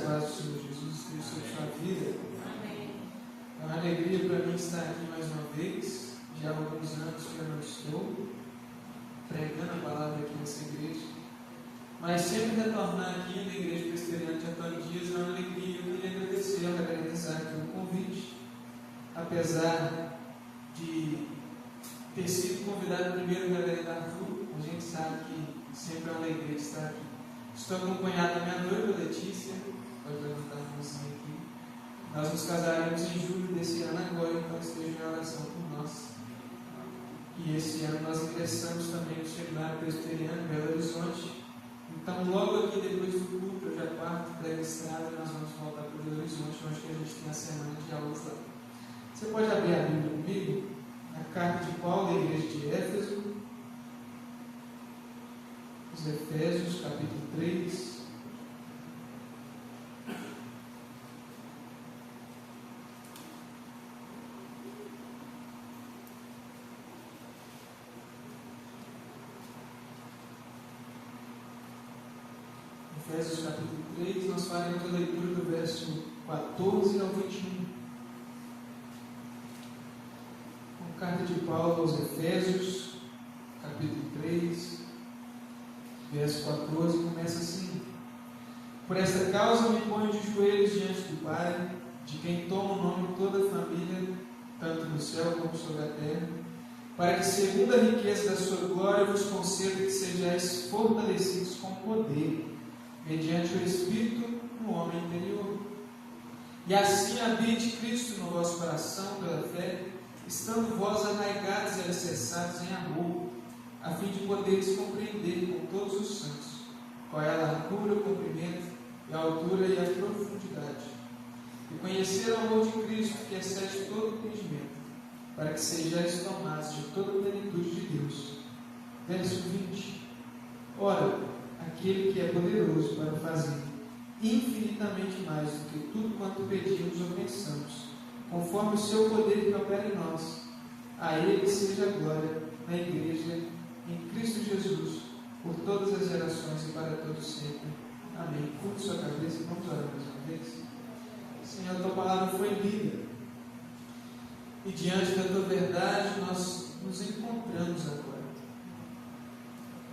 paz do Senhor Jesus esteja sobre sua vida. Amém. É uma alegria para mim estar aqui mais uma vez. Já há alguns anos que eu não estou pregando a palavra aqui nessa igreja, mas sempre retornar aqui na Igreja Presbiteriana de Antônio Dias é uma alegria. Eu queria agradecer ao reverendo Isaac pelo convite, apesar de ter sido convidado primeiro o reverendo Arthur. A gente sabe que sempre é uma alegria estar aqui. Estou acompanhado da minha noiva Letícia, pode levantar a mãozinha aqui. Nós nos casaremos em julho desse ano agora, então esteja em oração por nós. E esse ano nós ingressamos também no Seminário Presbiteriano em Belo Horizonte. Então, logo aqui depois do culto, hoje é quarto, pré-estrada, nós vamos voltar para Belo Horizonte, onde que a gente tem a semana de aulas lá. Você pode abrir a Bíblia comigo? A carta de Paulo à igreja de Éfeso, os Efésios, capítulo 3. Efésios capítulo 3, nós faremos a leitura do verso 14 ao 21. A carta de Paulo aos Efésios, capítulo 3, verso 14, começa assim: Por esta causa me ponho de joelhos diante do Pai, de quem toma o nome toda a família, tanto no céu como sobre a terra, para que, segundo a riqueza da sua glória, vos conceda que sejais fortalecidos com poder, mediante o Espírito no homem interior. E assim habite Cristo no vosso coração pela fé, estando vós arraigados e alicerçados em amor, a fim de poderes compreender com todos os santos qual é a largura, o comprimento, e a altura e a profundidade, e conhecer o amor de Cristo, que excede todo entendimento, para que sejais tomados de toda a plenitude de Deus. Verso 20. Ora, aquele que é poderoso para fazer infinitamente mais do que tudo quanto pedimos ou pensamos, conforme o seu poder que opera em nós, a Ele seja a glória na Igreja, em Cristo Jesus, por todas as gerações e para todos sempre. Amém. Curte sua cabeça e vamos orar mais uma vez. Senhor, a tua palavra foi lida, e diante da tua verdade nós nos encontramos agora.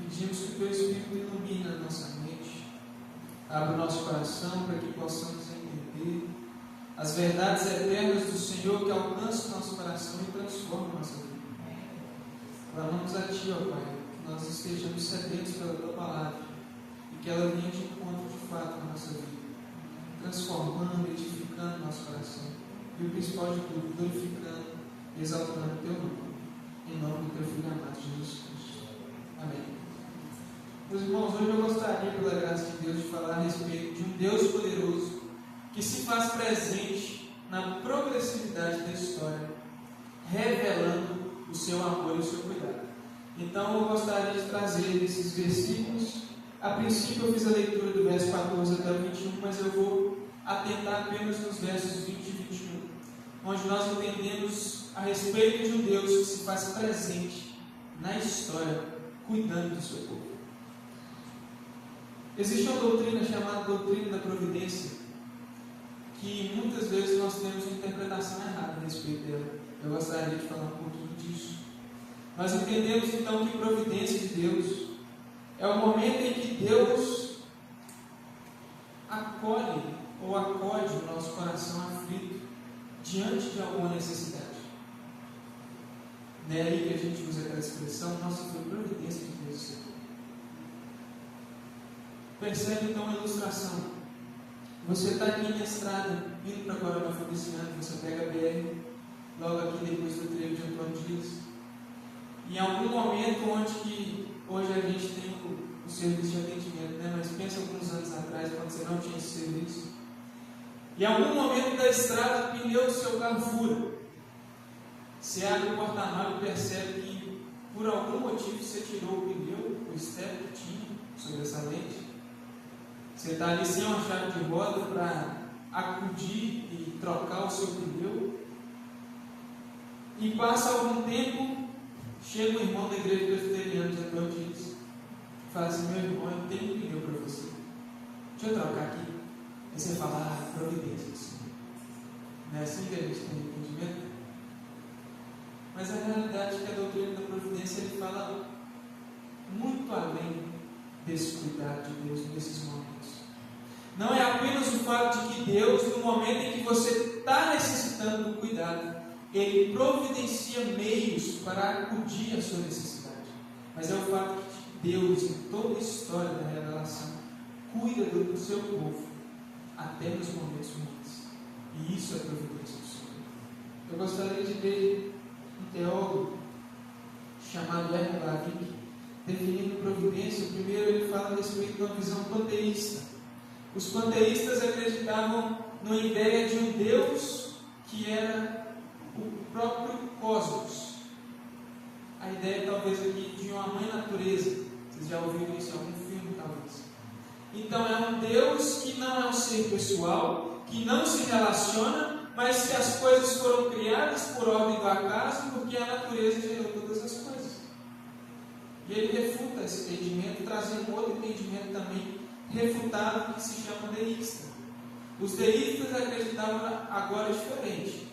Pedimos que o teu Espírito ilumine a nossa mente, abra o nosso coração para que possamos entender as verdades eternas do Senhor, que alcançam o nosso coração e transformam a nossa vida. Clamamos a Ti, ó Pai, que nós estejamos sedentos pela Tua palavra e que ela venha de encontro de fato na nossa vida, transformando, edificando nosso coração e o principal de tudo, glorificando e exaltando o Teu nome, em nome do Teu Filho amado Jesus Cristo. Amém. Meus irmãos, hoje eu gostaria, pela graça de Deus, de falar a respeito de um Deus poderoso que se faz presente na progressividade da história, revelando o seu amor e o seu cuidado. Então eu gostaria de trazer esses versículos. A princípio eu fiz a leitura do verso 14 até o 21, mas eu vou atentar apenas nos versos 20 e 21, onde nós entendemos a respeito de um Deus que se faz presente na história, cuidando do seu povo. Existe uma doutrina chamada doutrina da providência, que muitas vezes nós temos uma interpretação errada a respeito dela. Eu gostaria de falar um pouquinho disso. Nós entendemos então que providência de Deus é o momento em que Deus acolhe ou acode o nosso coração aflito diante de alguma necessidade. Não é aí que a gente usa aquela expressão: nossa, foi providência de Deus, Senhor. Percebe então a ilustração. Você está aqui na estrada, indo para Coronel Feliciano, você pega a BR, logo aqui depois do trevo de Antônio Dias. Em algum momento onde que hoje a gente tem o serviço de atendimento, né? Mas pensa alguns anos atrás, quando você não tinha esse serviço. Em algum momento da estrada, o pneu do seu carro fura. Você abre o porta-malas e percebe que por algum motivo você tirou o pneu, o step que tinha sobre essa lente. Você está ali sem uma chave de roda para acudir e trocar o seu pneu. E passa algum tempo, chega um irmão da igreja presbiteriana de Antônio Dias e fala assim: meu irmão, eu tenho um pneu para você. Deixa eu trocar aqui. Aí você fala, providência do Senhor. Não é assim que a gente tem entendimento? Mas a realidade é que a doutrina da providência ele fala muito além desse cuidado de Deus nesses momentos. Não é apenas o fato de que Deus, no momento em que você está necessitando do cuidado, Ele providencia meios para acudir à sua necessidade. Mas é o fato de que Deus, em toda a história da revelação, cuida do seu povo até nos momentos ruins. E isso é providência do Senhor. Eu gostaria de ler um teólogo chamado Hermann Bavinck, definindo providência. Primeiro ele fala a respeito de uma visão panteísta. Os panteístas acreditavam numa ideia de um Deus que era o próprio cosmos. A ideia talvez aqui de uma mãe natureza. Vocês já ouviram isso em algum filme talvez. Então é um Deus que não é um ser pessoal, que não se relaciona, mas que as coisas foram criadas por ordem do acaso, porque a natureza gerou todas as coisas. E ele refuta esse entendimento, trazendo um outro entendimento também refutado, que se chama deísta. Os deístas acreditavam agora diferente,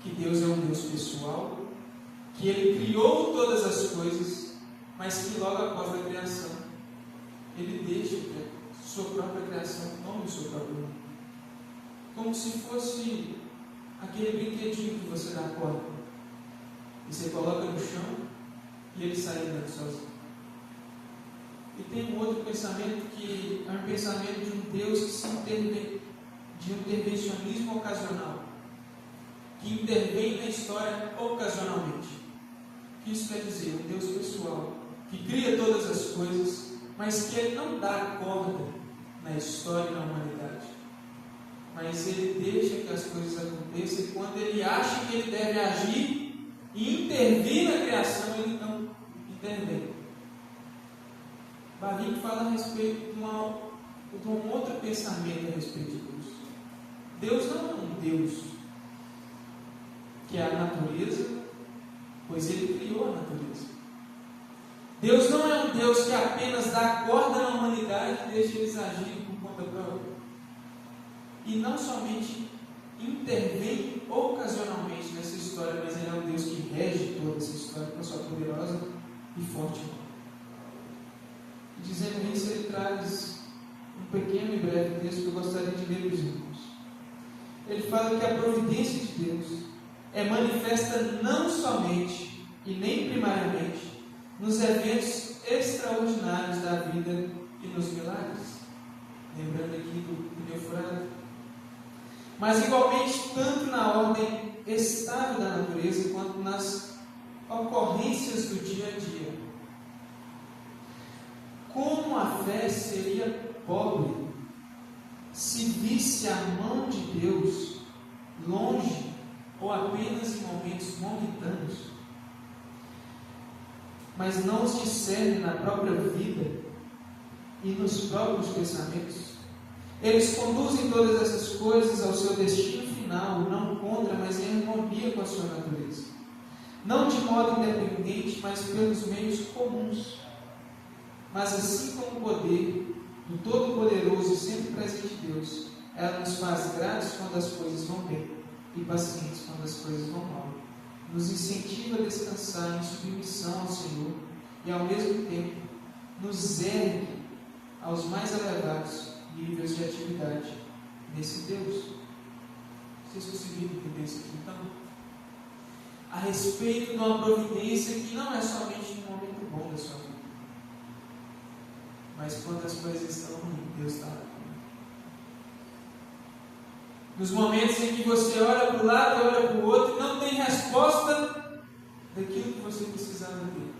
que Deus é um Deus pessoal, que Ele criou todas as coisas, mas que logo após a criação, Ele deixa que a sua própria criação tome o seu próprio nome. Como se fosse aquele brinquedinho que você dá a corda, e você coloca no chão, e ele sai andando sozinho. E tem um outro pensamento que é um pensamento de um Deus que se intervém, de um intervencionismo ocasional, que intervém na história ocasionalmente. O que isso quer dizer? Um Deus pessoal, que cria todas as coisas, mas que Ele não dá corda na história e na humanidade. Mas Ele deixa que as coisas aconteçam, e quando Ele acha que Ele deve agir e intervir na criação, Ele não intervém. Bavinck fala a respeito de um outro pensamento a respeito de Deus. Deus não é um Deus que é a natureza, pois Ele criou a natureza. Deus não é um Deus que apenas dá corda na humanidade e deixa eles agirem por conta própria. E não somente intervém ocasionalmente nessa história, mas Ele é um Deus que rege toda essa história com a sua poderosa e forte mão. Dizendo isso, ele traz um pequeno e breve texto que eu gostaria de ler para os irmãos. Ele fala que a providência de Deus é manifesta não somente e nem primariamente nos eventos extraordinários da vida e nos milagres. Lembrando aqui do pneu furado. Mas igualmente tanto na ordem estável da natureza quanto nas ocorrências do dia a dia. Como a fé seria pobre se visse a mão de Deus longe ou apenas em momentos momentâneos, mas não os discerne na própria vida e nos próprios pensamentos? Eles conduzem todas essas coisas ao seu destino final, não contra, mas em harmonia com a sua natureza, não de modo independente, mas pelos meios comuns. Mas assim como o poder do Todo-Poderoso e sempre presente Deus, ela nos faz gratos quando as coisas vão bem e pacientes quando as coisas vão mal. Nos incentiva a descansar em submissão ao Senhor e ao mesmo tempo nos ergue aos mais elevados níveis de atividade nesse Deus. Vocês conseguiram entender isso aqui então? A respeito de uma providência que não é somente um momento bom da sua vida, mas quando as coisas estão ruins, Deus está lá. Nos momentos em que você olha para o lado e olha para o outro e não tem resposta daquilo que você precisava ter,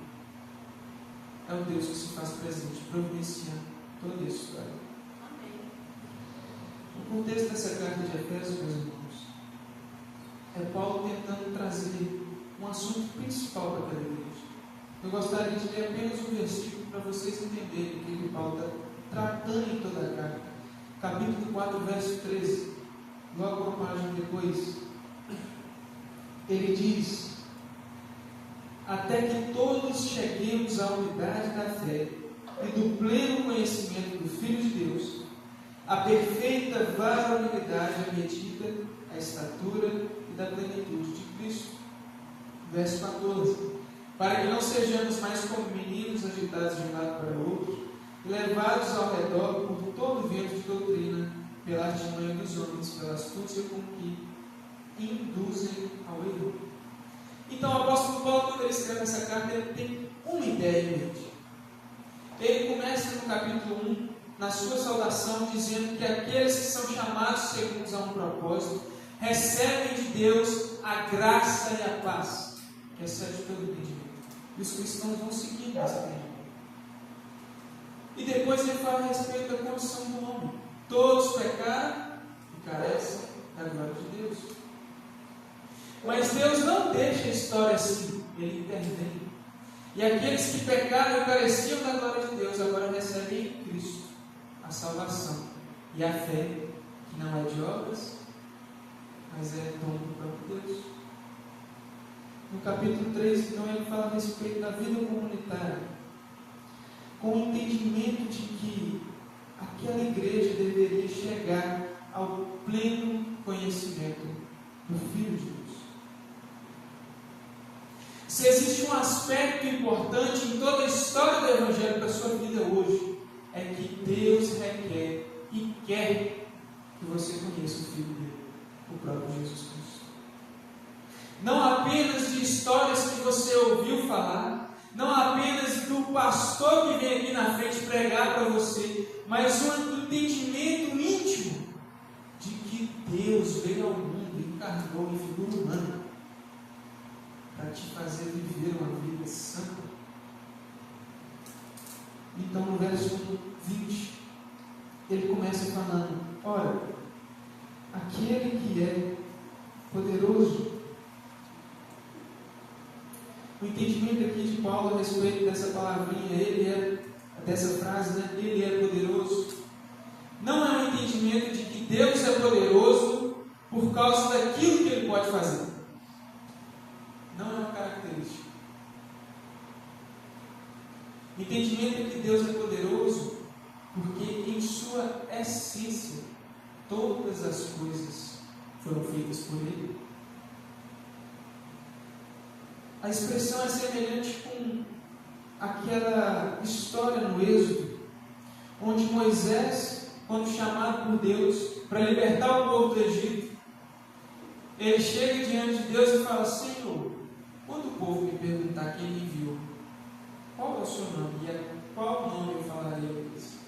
é o Deus que se faz presente, providenciando toda a história. Amém. O contexto dessa carta de Efésios, meus irmãos, é Paulo tentando trazer um assunto principal para aquela igreja. Eu gostaria de ler apenas um versículo para vocês entenderem o que Paulo está tratando em toda a carta. Capítulo 4, verso 13. Logo uma página depois, ele diz: até que todos cheguemos à unidade da fé e do pleno conhecimento do Filho de Deus, a perfeita varonilidade à medida, a estatura e da plenitude de Cristo. Verso 14. Para que não sejamos mais como meninos agitados de um lado para o outro, e levados ao redor por todo vento de doutrina, pela artimanha dos homens, pela astúcia com que induzem ao erro. Então, o apóstolo Paulo, quando ele escreve essa carta, ele tem uma ideia em mente. Ele começa no capítulo 1, na sua saudação, dizendo que aqueles que são chamados segundo a um propósito, recebem de Deus a graça e a paz, que excede todo entendimento. E os cristãos vão seguir nessa entendimento. E depois ele fala a respeito da condição do homem. Todos pecaram e carecem da glória de Deus. Mas Deus não deixa a história assim, Ele intervém. E aqueles que pecaram e careciam da glória de Deus, agora recebem em Cristo a salvação e a fé, que não é de obras, mas é dom do próprio Deus. No capítulo 3, então, ele fala a respeito da vida comunitária, com o entendimento de que aquela igreja deveria chegar ao pleno conhecimento do Filho de Deus. Se existe um aspecto importante em toda a história do Evangelho para a sua vida hoje, é que Deus requer e quer que você conheça o Filho dele, o próprio Jesus Cristo. Não apenas de histórias que você ouviu falar, não apenas do pastor que vem aqui na frente pregar para você, mas um entendimento íntimo de que Deus veio ao mundo e encarnou em figura humana para te fazer viver uma vida santa. Então, no verso 20, ele começa falando: ora, aquele que é poderoso. O entendimento aqui de Paulo a respeito dessa palavrinha, dessa frase, né? Ele é poderoso. Não é um entendimento de que Deus é poderoso por causa daquilo que Ele pode fazer. Não é uma característica. O entendimento é que Deus é poderoso porque em sua essência todas as coisas foram feitas por Ele. A expressão é semelhante com aquela história no Êxodo, onde Moisés, quando chamado por Deus para libertar o povo do Egito, ele chega diante de Deus e fala: Senhor, quando o povo me perguntar quem me enviou, qual é o seu nome? E qual nome eu falarei a eles?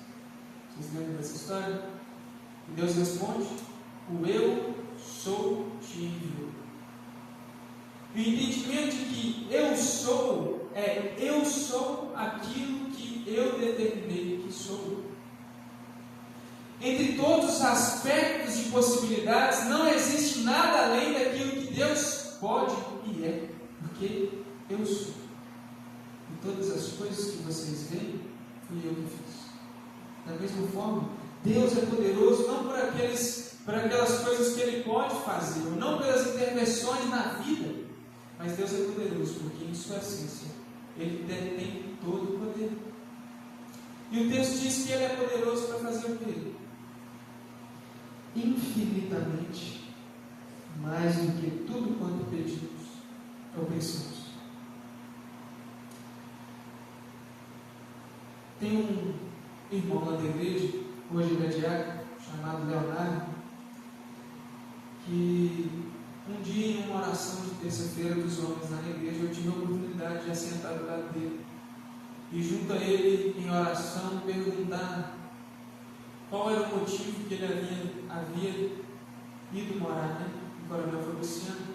Vocês lembram dessa história? E Deus responde: o eu sou te enviou. O entendimento de que eu sou aquilo que eu determinei que sou. Entre todos os aspectos de possibilidades, não existe nada além daquilo que Deus pode e é, porque eu sou. E todas as coisas que vocês veem, fui eu que fiz. Da mesma forma, Deus é poderoso não por aquelas coisas que Ele pode fazer, ou não pelas intervenções na vida, mas Deus é poderoso porque em sua essência Ele detém todo o poder. E o texto diz que Ele é poderoso para fazer o quê? Infinitamente mais do que tudo quanto pedimos ou pensamos. Tem um irmão lá da igreja, hoje ele é diácono, chamado Leonardo, que um dia, em uma oração de terça-feira dos homens na igreja, eu tive a oportunidade de assentar do lado dele e, junto a ele, em oração, perguntar qual era o motivo que ele havia ido morar, em Coronel Fabriciano,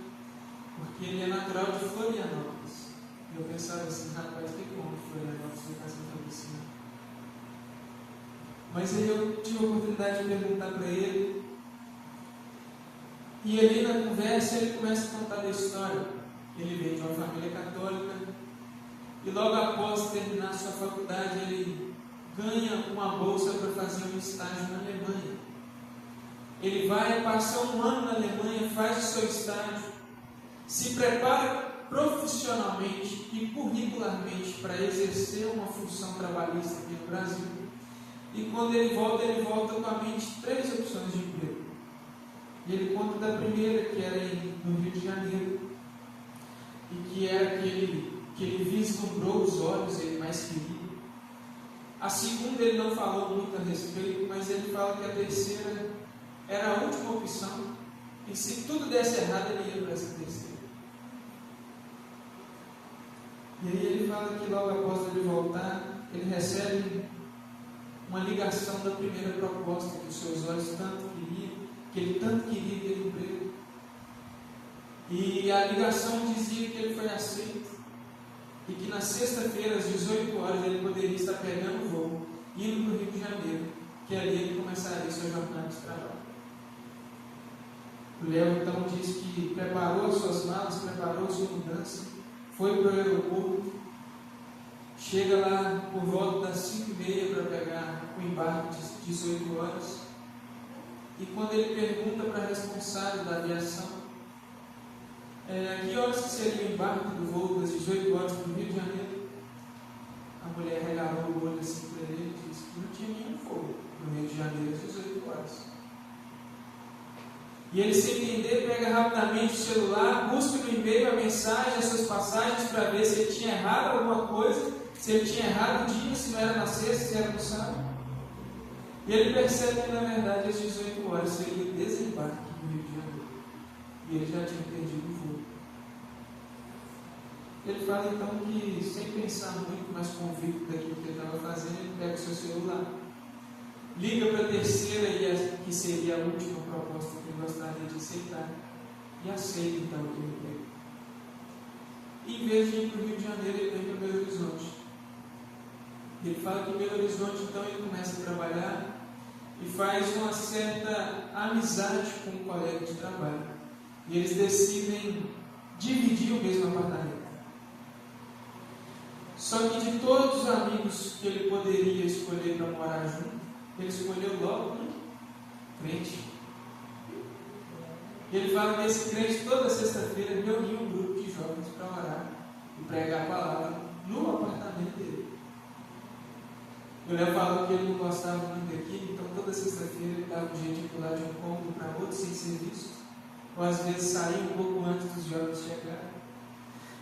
porque ele é natural de Florianópolis. E eu pensava assim: rapaz, que bom de Florianópolis vai fazer Fabriciano. Mas aí eu tive a oportunidade de perguntar para ele. E ali na conversa ele começa a contar da história. Ele veio de uma família católica e logo após terminar sua faculdade ele ganha uma bolsa para fazer um estágio na Alemanha. Ele vai, passa um ano na Alemanha, faz o seu estágio, se prepara profissionalmente e curricularmente para exercer uma função trabalhista aqui no Brasil. E quando ele volta com a mente 3 opções de emprego. E ele conta da primeira, que era no Rio de Janeiro, e que era aquele que ele vislumbrou os olhos, ele mais queria. A segunda ele não falou muito a respeito, mas ele fala que a terceira era a última opção, e se tudo desse errado, ele ia para essa terceira. E aí ele fala que logo após ele voltar, ele recebe uma ligação da primeira proposta que os seus olhos tanto queriam, que ele tanto queria aquele emprego. E a ligação dizia que ele foi aceito, e que na sexta-feira, às 18 horas, ele poderia estar pegando o voo, indo para o Rio de Janeiro, que ali ele começaria sua jornada de trabalho. O Léo então diz que preparou as suas malas, preparou sua mudança, foi para o aeroporto, chega lá por volta das 5h30 para pegar o embarque de 18 horas, e quando ele pergunta para a responsável da aviação que horas que seria o embarque do voo das 18 horas para o Rio de Janeiro, a mulher regalou o olho assim para ele e disse que não tinha nenhum voo para o Rio de Janeiro às 18 horas. E ele, sem entender, pega rapidamente o celular, busca no e-mail a mensagem, as suas passagens, para ver se ele tinha errado alguma coisa, se ele tinha errado o dia, se não era na sexta, se era no sábado. E ele percebe que, na verdade, às 18 horas seria o desembarque no Rio de Janeiro. E ele já tinha perdido o voo. Ele fala então que, sem pensar muito, mas convicto daquilo que ele estava fazendo, ele pega o seu celular, liga para a terceira, que seria a última proposta que ele gostaria de aceitar, e aceita então aquele emprego. E em vez de ir para o Rio de Janeiro, ele vem para Belo Horizonte. Ele fala que em Belo Horizonte então ele começa a trabalhar e faz uma certa amizade com um colega de trabalho. E eles decidem dividir o mesmo apartamento. Só que de todos os amigos que ele poderia escolher para morar junto, ele escolheu logo um crente. E ele fala que esse crente toda sexta-feira reunia um grupo de jovens para orar e pregar a palavra no apartamento dele. O Léo falou que ele não gostava muito daquilo, então toda sexta-feira ele dava um jeito de pular de um cômodo para outro sem ser visto, ou às vezes saía um pouco antes dos jovens chegarem.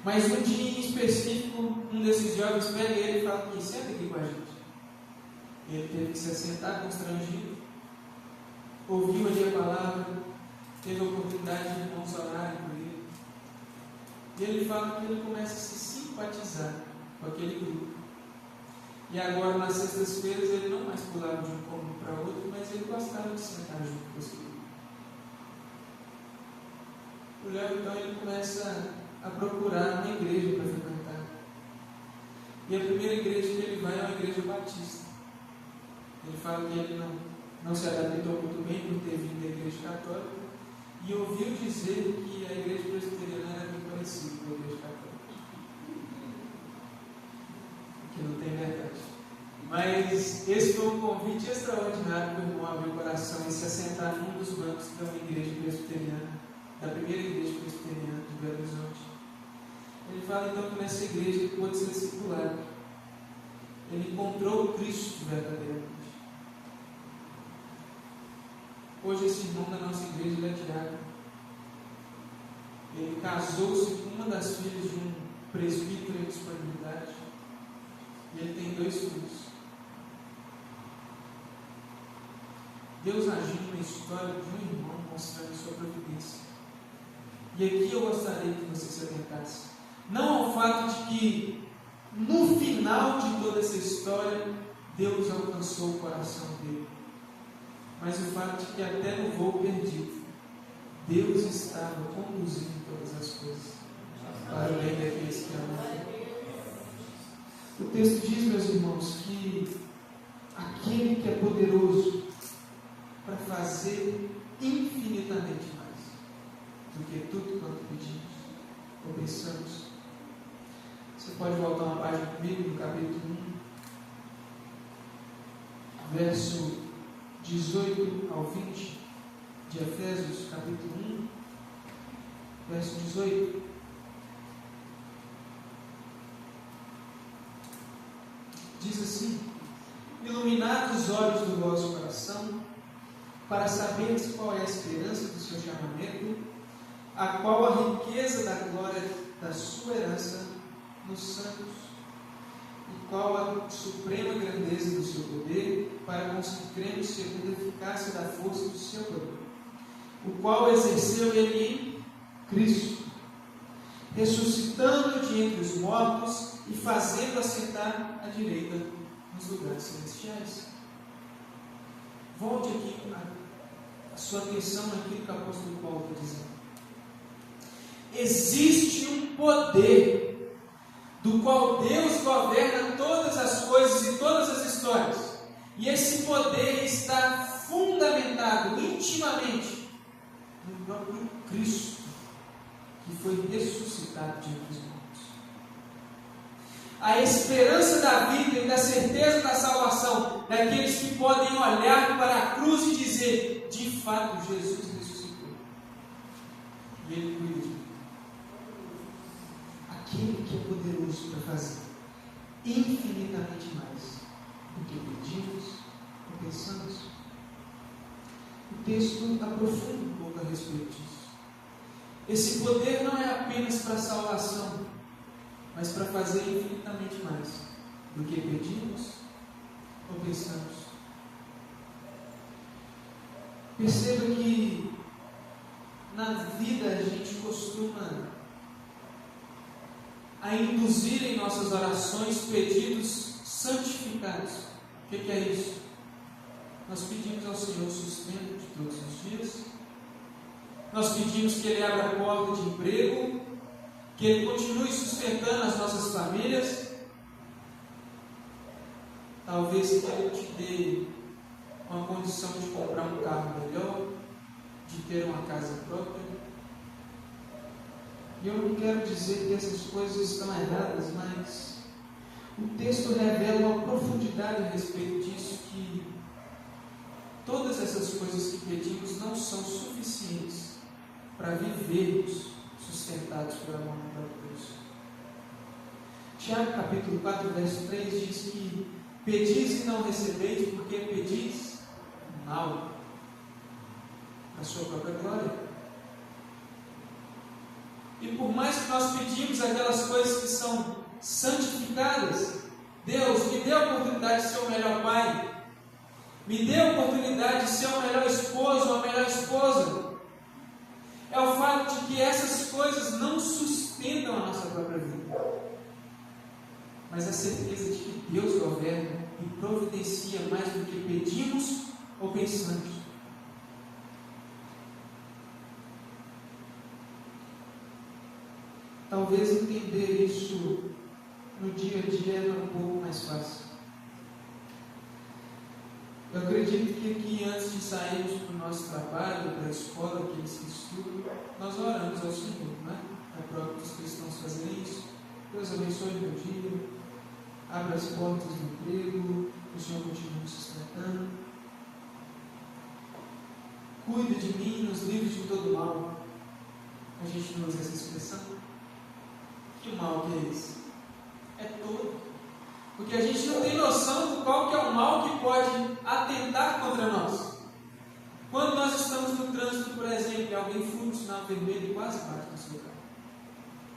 Mas um dia em específico, um desses jovens pega ele e fala: senta aqui com a gente. Ele teve que se assentar constrangido, ouviu ali a palavra, teve a oportunidade de irmãos orarem por ele. E ele fala que ele começa a se simpatizar com aquele grupo. E agora, nas sextas-feiras, ele não mais pulava de um cômodo para outro, mas ele gostava de sentar junto com esse grupo. O Léo, então, ele começa a procurar uma igreja para frequentar. E a primeira igreja que ele vai é uma igreja batista. Ele fala que ele não se adaptou muito bem por ter vindo da igreja católica e ouviu dizer que a igreja presbiteriana era muito parecida com a igreja católica. Que não tem verdade. Mas esse foi um convite extraordinário para o irmão abrir o coração e se assentar num dos bancos da igreja presbiteriana, da primeira igreja presbiteriana de Belo Horizonte. Ele fala então que nessa igreja ele pôde ser discipulado. Ele encontrou o Cristo verdadeiramente. Hoje esse irmão da nossa igreja ele é diácono. Ele casou-se com uma das filhas de um presbítero em disponibilidade. E ele tem 2 filhos. Deus agiu na história de um irmão, mostrando sua providência. E aqui eu gostaria que você se atentasse. Não ao fato de que, no final de toda essa história, Deus alcançou o coração dele. Mas o fato de que até no voo perdido, Deus estava conduzindo todas as coisas para o bem daqueles que amam. O texto diz, meus irmãos, que aquele que é poderoso para fazer infinitamente mais do que tudo quanto pedimos ou pensamos. Você pode voltar uma página comigo no capítulo 1, verso 18 ao 20 de Efésios, capítulo 1, verso 18. Diz assim: iluminados iluminado os olhos do vosso coração, para saberes qual é a esperança do seu chamamento, a qual a riqueza da glória da sua herança nos santos, e qual a suprema grandeza do seu poder, para com os que cremos segundo a eficácia da força do seu poder, o qual exerceu ele em Cristo, ressuscitando-o de entre os mortos e fazendo assentar à direita nos lugares celestiais. Volte aqui a sua atenção naquilo que o apóstolo Paulo está dizendo. Existe um poder do qual Deus governa todas as coisas e todas as histórias. E esse poder está fundamentado intimamente no próprio Cristo, que foi ressuscitado de entre os mortos. A esperança da vida e da certeza da salvação daqueles que podem olhar para a cruz e dizer: de fato, Jesus ressuscitou. E Ele cuida de mim. Aquele que é poderoso para fazer infinitamente mais do que pedimos ou pensamos. O texto aprofunda um pouco a respeito disso. Esse poder não é apenas para a salvação, mas para fazer infinitamente mais do que pedimos ou pensamos. Perceba que na vida a gente costuma a induzir em nossas orações pedidos santificados. O que é isso? Nós pedimos ao Senhor sustento de todos os dias. Nós pedimos que Ele abra a porta de emprego, que Ele continue sustentando as nossas famílias. Talvez que Ele te dê uma condição de comprar um carro melhor, de ter uma casa própria. E eu não quero dizer que essas coisas estão erradas, mas o texto revela uma profundidade a respeito disso, que todas essas coisas que pedimos não são suficientes para vivermos sustentados pelo amor do próprio Deus. Tiago capítulo 4, verso 3 diz que pedis e não recebeis, porque pedis mal, a sua própria glória. E por mais que nós pedimos aquelas coisas que são santificadas, Deus me dê a oportunidade de ser o melhor pai, me dê a oportunidade de ser o melhor esposo ou a melhor esposa. É o fato de que essas coisas não sustentam a nossa própria vida, mas a certeza de que Deus governa e providencia mais do que pedimos ou pensamos. Talvez entender isso no dia a dia é um pouco mais fácil. Eu acredito que aqui, antes de sairmos para o nosso trabalho, para a escola, aqueles que estudam, nós oramos ao Senhor, né? É próprio dos cristãos fazerem isso. Deus abençoe o meu dia, abra as portas do emprego, o Senhor continue me sustentando, cuide de mim, nos livre de todo mal. A gente não usa essa expressão. Que mal que é esse? É todo. Porque a gente não tem noção do qual que é o mal que pode atentar contra nós. Quando nós estamos no trânsito, por exemplo, e alguém fura o sinal vermelho e quase bate no seu carro,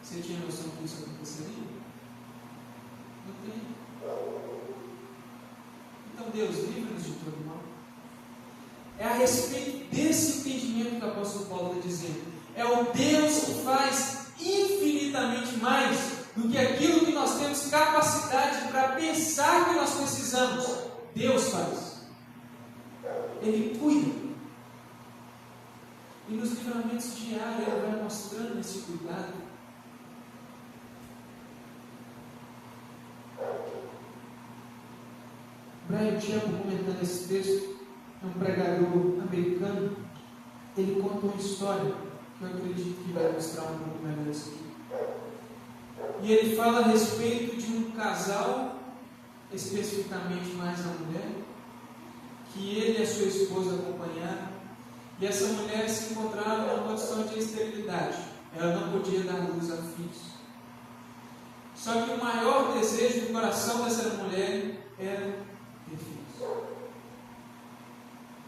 você tinha noção que isso aconteceria? Não tem. Então Deus, livra-nos de todo mal. É a respeito desse entendimento que o apóstolo Paulo está dizendo. É o Deus que faz infinitamente mais do que aquilo que nós temos capacidade para pensar que nós precisamos. Deus faz. Ele cuida. E nos livramentos diários Ele vai mostrando esse cuidado. Brian Chappell, comentando esse texto, é um pregador americano. Ele conta uma história que eu acredito que vai mostrar um pouco melhor isso aqui. E ele fala a respeito de um casal, especificamente mais a mulher, que ele e a sua esposa acompanharam, e essa mulher se encontrava numa condição de esterilidade. Ela não podia dar luz a filhos. Só que o maior desejo do coração dessa mulher era ter filhos.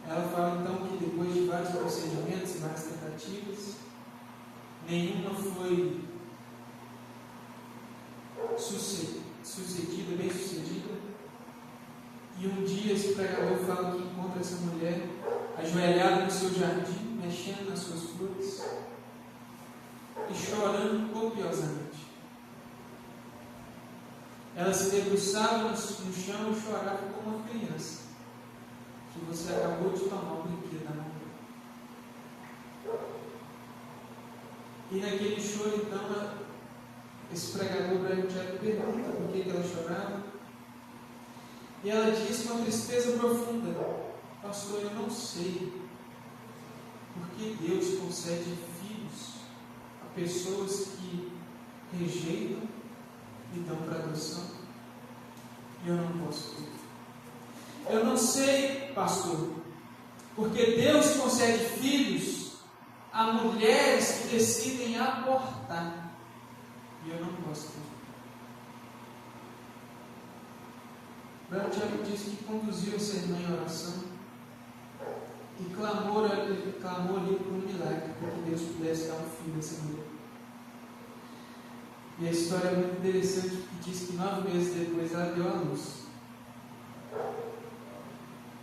Ela fala então que depois de vários procedimentos, várias tentativas, nenhuma foi sucedida, bem sucedida. E um dia esse pregador fala que encontra essa mulher ajoelhada no seu jardim, mexendo nas suas flores e chorando copiosamente. Ela se debruçava no chão e chorava como uma criança que você acabou de tomar o brinquedo da mão. E naquele choro, então, esse pregador Brian Chapman pergunta por que ela chorava. E ela diz com uma tristeza profunda: pastor, eu não sei por que Deus concede filhos a pessoas que rejeitam e dão para adoção. E eu não posso ter. Eu não sei, pastor, porque Deus concede filhos a mulheres que decidem abortar. E eu não posso ter. Brian Chapman diz que conduziu essa irmã em oração e clamou ali por um milagre, para que Deus pudesse dar um filho a essa mulher. E a história é muito interessante, porque diz que 9 meses depois ela deu à luz.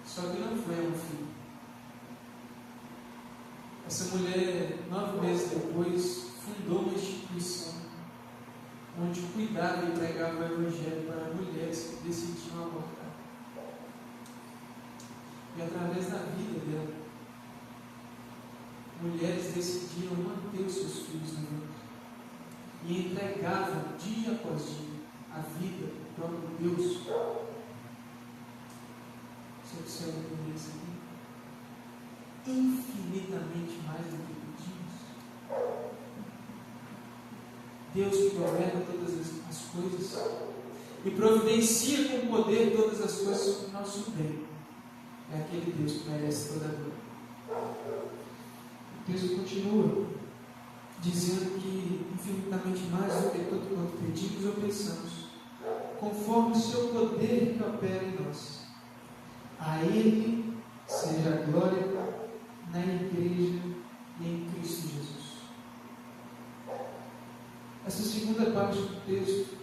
Só que não foi um filho. Essa mulher, 9 meses depois, fundou uma instituição onde cuidava e pregava o Evangelho para mulheres que decidiam abortar. E através da vida dela, mulheres decidiam manter os seus filhos no ventre e entregavam dia após dia a vida do próprio Deus. Você observa por isso aqui? Infinitamente mais do que pedimos. Deus que governa todas as coisas e providencia com poder todas as coisas para o nosso bem. É aquele Deus que merece toda a glória. O texto continua dizendo que infinitamente mais do que tudo quanto pedimos ou pensamos, conforme o seu poder que opera em nós. A Ele seja a glória na igreja e em Cristo Jesus. Essa segunda parte do texto,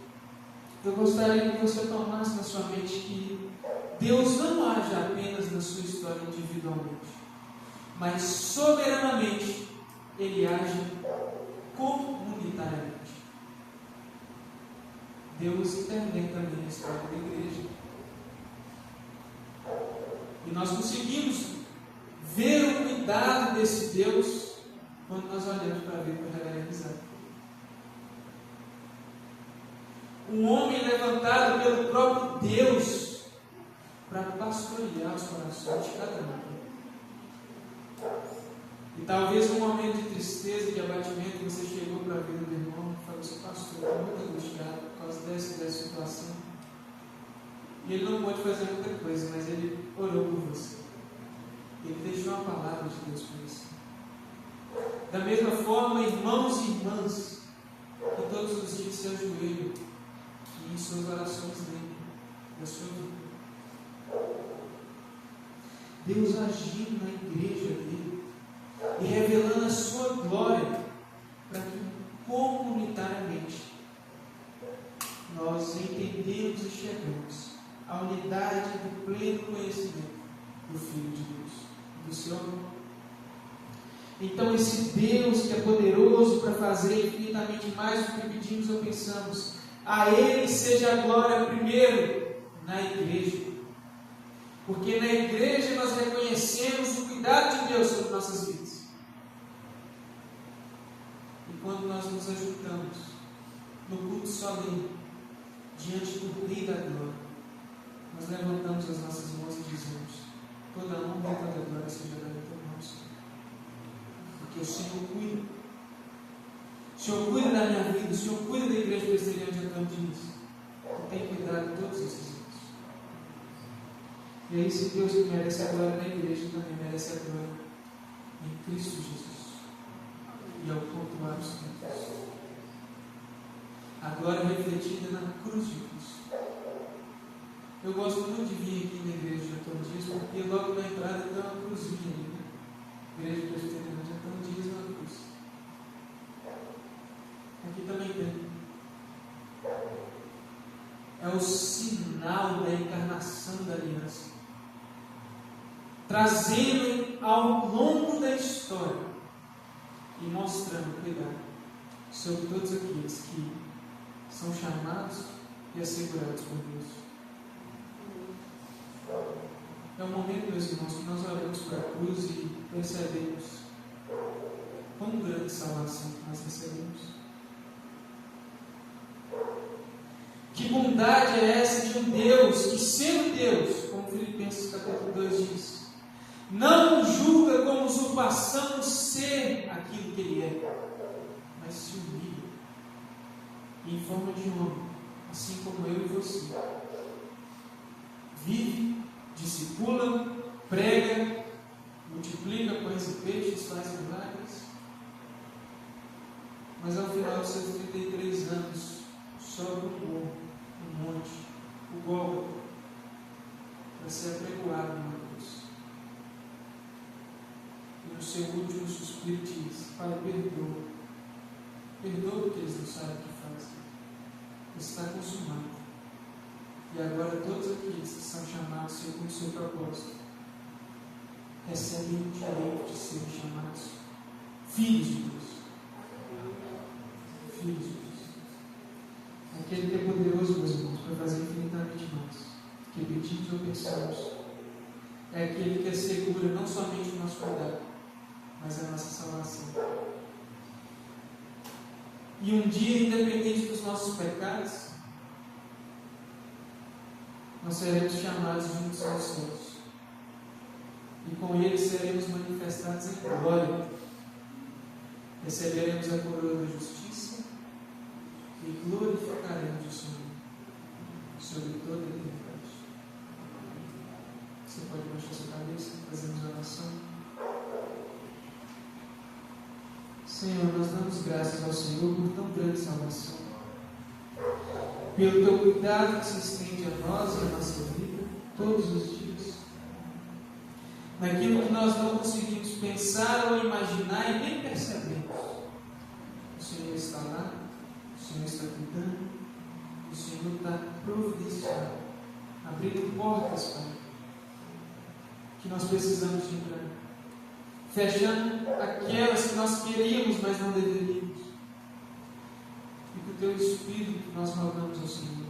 eu gostaria que você tomasse na sua mente que Deus não age apenas na sua história individualmente, mas soberanamente Ele age comunitariamente. Deus intervém também na história da igreja. E nós conseguimos ver o cuidado desse Deus quando nós olhamos para a vida do reverendo Isaac. Um homem levantado pelo próprio Deus para pastorear os corações de cada um. E talvez num momento de tristeza e de abatimento você chegou para a vida do irmão e falou assim: pastor, eu estou muito angustiado por causa dessa situação. E ele não pode fazer muita coisa, mas ele orou por você. Ele deixou a palavra de Deus para você. Da mesma forma, irmãos e irmãs, que todos os dias se ajoelham e em suas orações lembram da sua vida. Deus agindo na igreja dele e revelando a sua glória para que comunitariamente nós entendemos e chegamos à unidade do pleno conhecimento do Filho de Deus, do seu amor. Então esse Deus que é poderoso para fazer infinitamente mais do que pedimos ou pensamos, a Ele seja a glória primeiro na igreja. Porque na igreja nós reconhecemos o cuidado de Deus sobre nossas vidas. E quando nós nos ajuntamos no culto solene, diante do Rei da Glória, nós levantamos as nossas mãos e dizemos: toda honra e toda glória seja dada por nós. Porque o Senhor cuida. O Senhor cuida da minha vida, o Senhor cuida da igreja presbiteriana de Campinas. E tem cuidado de todos esses anos. E é esse Deus que merece a glória na igreja também merece a glória em Cristo Jesus. E ao pontuar os tempos. A glória refletida na cruz de Cristo. Eu gosto muito de vir aqui na igreja de Antônio Dias, porque logo na entrada tem uma cruzinha ali, né? Igreja Presbiteriana de Antônio Dias é uma cruz. Aqui também tem. É o sinal da encarnação da aliança, trazendo ao longo da história e mostrando cuidado sobre todos aqueles que são chamados e assegurados por Deus. É o momento, meus irmãos, que nós olhamos para a cruz e percebemos quão grande salvação que nós recebemos. Que bondade é essa de um Deus que, sendo Deus, como Filipenses capítulo 2 diz, não julga como usurpação ser aquilo que Ele é, mas se humilha em forma de homem, assim como eu e você. Vive, discipula, prega, multiplica pães e peixes, faz milagres, mas ao final dos seus 33 anos, sobe o morro, o monte, o Gólgota, para ser apregoado numa cruz. E no seu último suspiro diz: Pai, perdoa. Perdoa porque eles não sabem o que fazem. Está consumado. E agora todos aqueles que são chamados segundo o seu propósito recebem o direito de serem chamados filhos de Deus. Filhos de Deus. Aquele que é poderoso, meus irmãos, para fazer infinitamente mais que pedimos ou pensamos. É aquele que assegura não somente o nosso cuidado, mas a nossa salvação. E um dia, independente dos nossos pecados, nós seremos chamados juntos aos céus. E com eles seremos manifestados em glória. Receberemos a coroa da justiça e glorificaremos o Senhor sobre toda a eternidade. Você pode baixar sua cabeça, fazemos a oração. Senhor, nós damos graças ao Senhor por tão grande salvação, pelo teu cuidado que se estende a nós e a nossa vida todos os dias, naquilo que nós não conseguimos pensar ou imaginar e nem percebemos. O Senhor está lá, o Senhor está cuidando, o Senhor está providenciando, abrindo portas, Pai, que nós precisamos de entrar, fechando aquelas que nós queríamos, mas não deveríamos. E que o teu Espírito, nós rogamos ao Senhor,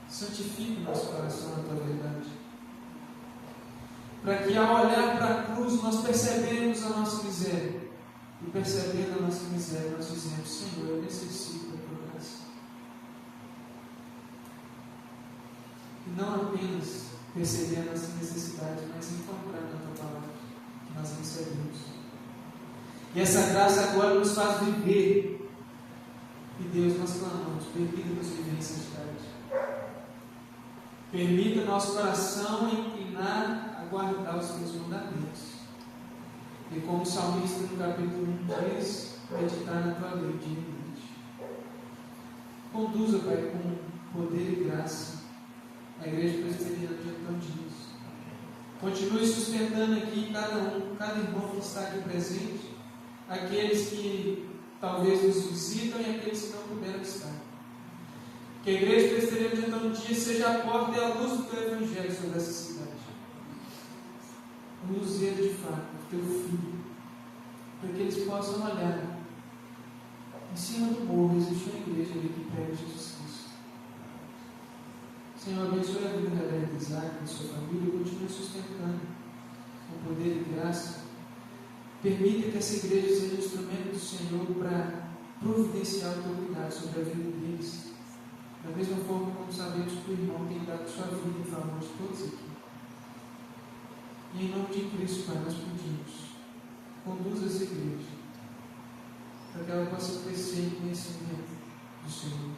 santifique o nosso coração na tua verdade, para que ao olhar para a cruz nós percebemos a nossa miséria, e percebendo a nossa miséria nós dizemos: Senhor, eu necessito da tua graça. E não apenas perceber a nossa necessidade, mas encontrar na tua palavra que nós recebemos. E essa graça agora nos faz viver. E Deus, nós clamamos: permita-nos viver em santidade. Permita nosso coração inclinar a guardar os teus mandamentos. E como o salmista no capítulo 1 diz, meditar na tua lei dia e noite. Conduza, Pai, com poder e graça a Igreja Presbiteriana de Antônio Dias. Continue sustentando aqui cada irmão que está aqui presente, aqueles que talvez nos visitam e aqueles que não puderam estar. Que a Igreja Presbiteriana de Antônio Dias seja a porta e a luz do teu Evangelho sobre essa cidade. O luzeiro de fato, do teu Filho, para que eles possam olhar. Em cima do morro existe uma igreja ali que prega Jesus Cristo. Senhor, abençoe a vida da Reverenda Isaac, da sua família, e continue sustentando com poder e graça. Permita que essa igreja seja instrumento do Senhor para providenciar o teu cuidado sobre a vida deles, da mesma forma como sabemos que o irmão tem dado sua vida em favor de todos aqui. E em nome de Cristo, Pai, nós pedimos: conduza essa igreja, para que ela possa crescer em conhecimento do Senhor.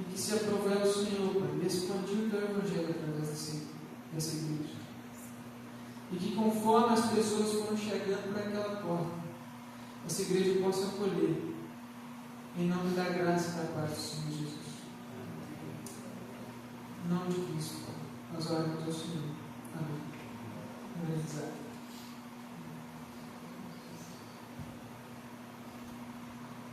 E que se aprover o Senhor, Pai, e expandir o teu Evangelho através dessa igreja. E que conforme as pessoas foram chegando para aquela porta, essa igreja possa acolher, em nome da graça e da paz do Senhor Jesus. Em nome de Cristo, nós oramos ao Senhor. Amém. Amém.